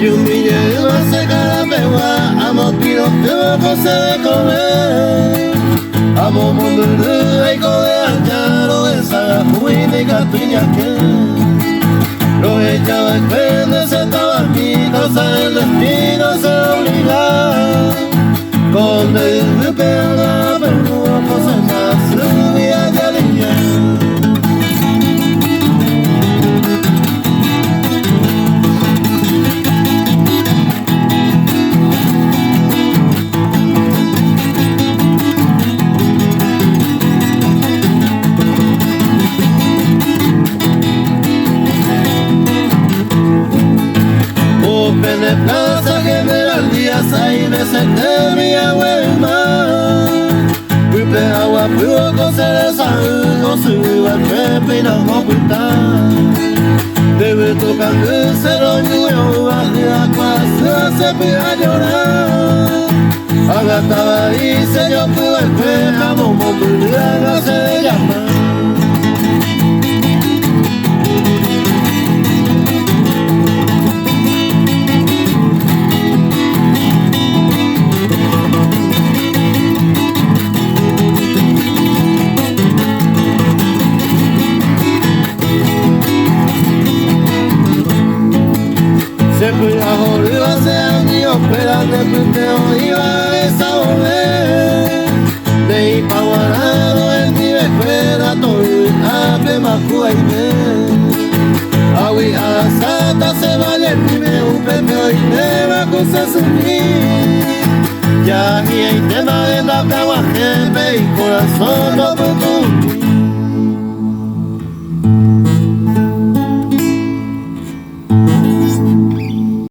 Yumille hace carapegua, amo tiro que se de comer. Amo mundo y de ancharo, esa juina y catuña que lo echaba el pende, se estaba en mi cosa, el destino se obliga. Con el pega, pero cosa más subía ya niña. De Plaza General Díaz, ahí me senté mi abuela. Fui agua, fui coser esa no suba el pepe y no me oculta. Debe tocar el cero y yo bajé a casa, se fui a llorar. Agataba ahí, se yo fui el pepe, amo, movilidad, se llama. Se fue a joder hace años, esperando el punteo iba a desahogar. De Ipaguarado en mi espera, todo a Pemacuá y me. Agui a Sata se vaya el primer un pepe y me va a cosas sumir. Ya y hay tema de la cagua, jefe y corazón no puedo.